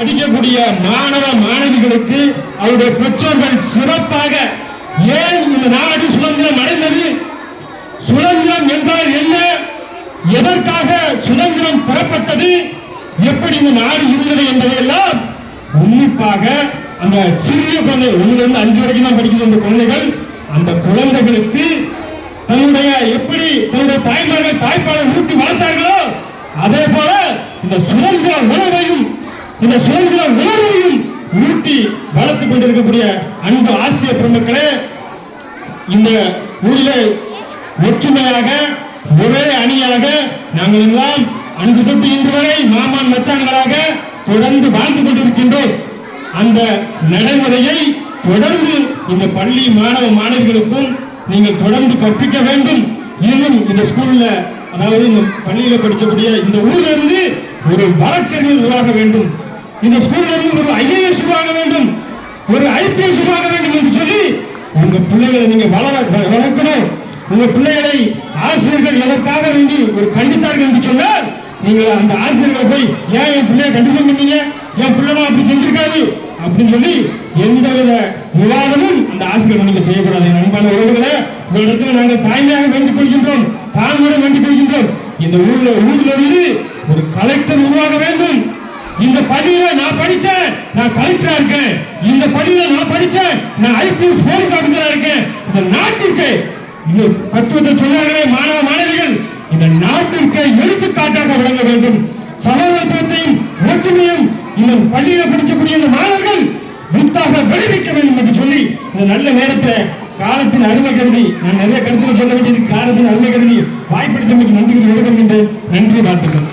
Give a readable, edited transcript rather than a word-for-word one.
படிக்கக்கூடிய மாணவ மாணவிகளுக்கு அவருடைய பெற்றோர்கள் சிறப்பாக ஏன் இந்த நாடு சுதந்திரம் அடைந்தது, சுதந்திரம் என்றால் என்ன, எதற்காக சுதந்திரம் பெறப்பட்டது, எப்படி இந்த நாடு இருந்தது என்பதையெல்லாம் உன்னிப்பாக அந்த சிறிய குழந்தை 1 to 5 வரைக்கும் தான் படிக்கிற அந்த குழந்தைகள், அந்த குழந்தைகளுக்கு தன்னுடைய எப்படி தன்னுடைய தாய்மார்கள் தாய்ப்பாலை ஊட்டி வளர்த்தார்களோ அதே போல இந்த சுதந்திர உணர்வையும் இந்த சுதந்திர உணர்வையும் ஊட்டி வளர்த்துக் கொண்டிருக்கக்கூடிய அன்பு ஆசிரியர் பெருமக்களே, இந்த ஊரிலே ஒற்றுமையாக ஒரே அணியாக நாங்கள் எல்லாம் அன்பு தொட்டு இன்று வரை மாமான் மச்சான்களாக தொடர்ந்து வாழ்ந்து கொண்டிருக்கின்றோம். அந்த நடைமுறையை தொடர்ந்து இந்த பள்ளி மாணவ மாணவிகளுக்கும் நீங்கள் தொடர்ந்து கற்பிக்க வேண்டும். இன்னும் இந்த ஸ்கூல்ல அதாவது இந்த பள்ளியில படிக்கக்கூடிய இந்த ஊர்ல இருந்து ஒரு வழக்கறிஞர் உருவாக வேண்டும், இந்த ஸ்கூல்ல இருந்து ஒரு IAS உருவாக வேண்டும், ஒரு IPS உருவாக வேண்டும் என்று சொல்லி உங்க பிள்ளைகளை நீங்க வளர்க்கணும். உங்க பிள்ளைகளை ஆசிரியர்கள் எதற்காக வேண்டி ஒரு கண்டித்தார்கள் என்று சொன்னால் நீங்கள் அந்த ஆசிரியர்களை போய் ஏன் என் பிள்ளைய கண்டிஷன் பண்ணீங்க, என் பிள்ளை அப்படி செஞ்சிருக்காரு அப்படின்னு சொல்லி எந்தவித விவாதமும் அந்த ஆசிரியர்கள் நீங்க செய்யக்கூடாது. அன்பான உறவுகளை உங்களிடத்துல நாங்கள் தாய்மையாக வேண்டிக் கொள்கின்றோம், தாழ்மையோடு வேண்டிக் கொள்கின்றோம். இந்த ஊர்ல இருந்து ஒரு கலெக்டர் உருவாக வேண்டும். இந்த பள்ளியில நான் படிச்சேன், நான் கலெக்டரா இருக்கேன். இந்த பள்ளியில நான் படிச்சேன், நான் IPS போலீஸ் ஆபீசரா இருக்கேன். இந்த நாட்டிற்கு இந்த தத்துவத்தை சொன்னார்களே மாணவ மாணவிகள், இந்த நாட்டிற்கு எடுத்துக்காட்டாக விளங்க வேண்டும். சமத்துவத்தையும் ஒற்றுமையும் இந்த பள்ளியில படிக்கக்கூடிய இந்த மாணவர்கள் வித்தாக விளைவிக்க வேண்டும் என்று சொல்லி இந்த நல்ல நேரத்தில் காலத்தின் அருமை கருதி நான் நிறைய கருத்துக்கள் சொல்ல வேண்டியது, காலத்தின் அருமை கருதி வாய்ப்பளித்தமைக்கு நன்றி விடுகின்றேன். நன்றி, வாழ்த்துக்கள்.